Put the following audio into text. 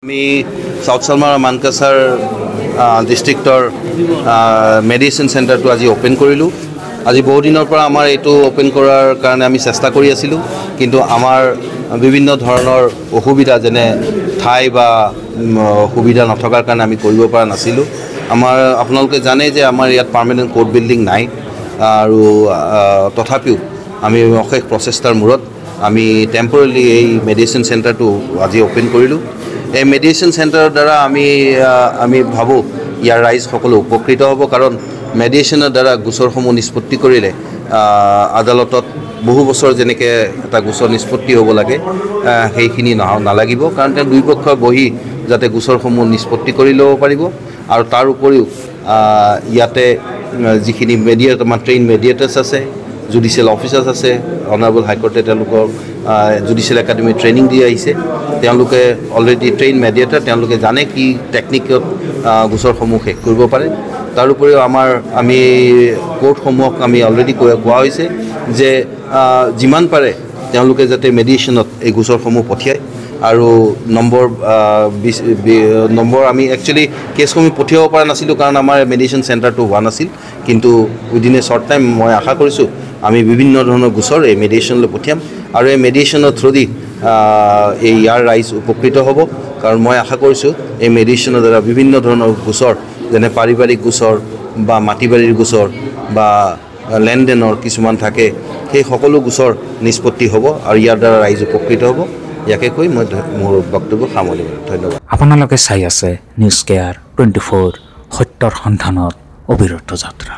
আমি সাউথ সালমাৰ মানকাছাৰ ডিষ্ট্ৰিক্টৰ মেডিচিন চেণ্টাৰটো আজি ওপেন কৰিলোঁ। আজি বহু দিনৰ পৰা আমাৰ এইটো ওপেন কৰাৰ কাৰণে আমি চেষ্টা কৰি আছিলোঁ, কিন্তু আমাৰ বিভিন্ন ধৰণৰ অসুবিধা যেনে ঠাই বা সুবিধা নথকাৰ কাৰণে আমি কৰিব পৰা নাছিলোঁ। আমাৰ আপোনালোকে জানে যে আমাৰ ইয়াত পাৰ্মানেণ্ট কোৰ্ট বিল্ডিং নাই, আৰু তথাপিও আমি অশেষ প্ৰচেষ্টাৰ মূৰত আমি টেম্পৰেলি এই মেডিচিন চেণ্টাৰটো আজি ওপেন কৰিলোঁ। এই মেডিচিন চেণ্টাৰৰ দ্বাৰা আমি ভাবোঁ ইয়াৰ ৰাইজ সকলো উপকৃত হ'ব, কাৰণ মেডিচিনৰ দ্বাৰা গোচৰসমূহ নিষ্পত্তি কৰিলে আদালতত বহু বছৰ যেনেকৈ এটা গোচৰ নিষ্পত্তি হ'ব লাগে সেইখিনি নালাগিব, কাৰণ তেওঁ দুই পক্ষই বহি যাতে গোচৰসমূহ নিষ্পত্তি কৰি ল'ব পাৰিব। আৰু তাৰ উপৰিও ইয়াতে যিখিনি আমাৰ ট্ৰেইন মেডিয়েটাৰ্ছ আছে, জুডিচিয়েল অফিচাৰ্ছ আছে, অনাৰেবল হাইকোৰ্টে তেওঁলোকৰ জুডিচিয়েল একাডেমি ট্ৰেইনিং দি আহিছে। তেওঁলোকে অলৰেডি ট্ৰেইন মেডিয়েটাৰ, তেওঁলোকে জানে কি টেকনিকত গোচৰসমূহ শেষ কৰিব পাৰে। তাৰ উপৰিও আমি কোৰ্টসমূহক আমি অলৰেডি কোৱা হৈছে যে যিমান পাৰে তেওঁলোকে যাতে মেডিয়েশ্যনত এই গোচৰসমূহ পঠিয়ায়, আৰু নম্বৰ আমি একচুৱেলি কেছসমূহ পঠিয়াব পৰা নাছিলোঁ কাৰণ আমাৰ মেডিচিন চেণ্টাৰটো হোৱা নাছিল, কিন্তু উইদিন এ শ্বৰ্ট টাইম মই আশা কৰিছোঁ আমি বিভিন্ন ধৰণৰ গোচৰ এই মেডিয়েশ্যনলৈ পঠিয়াম, আৰু এই মেডিয়েশ্যনৰ থ্ৰুদি ইয়াৰ ৰাইজ উপকৃত হ'ব। কাৰণ মই আশা কৰিছোঁ এই মেডিয়েশ্যনৰ দ্বাৰা বিভিন্ন ধৰণৰ গোচৰ যেনে পাৰিবাৰিক গোচৰ বা মাটি বাৰীৰ গোচৰ বা লেনদেনৰ কিছুমান থাকে, সেই সকলো গোচৰ নিষ্পত্তি হ'ব আৰু ইয়াৰ দ্বাৰা ৰাইজ উপকৃত হ'ব। ইয়াকে কৈ মই মোৰ বক্তব্য সামৰিলোঁ। ধন্যবাদ। আপোনালোকে চাই আছে নিউজ কেয়াৰ 24, সত্যৰ সন্ধানত অবিৰত যাত্ৰা।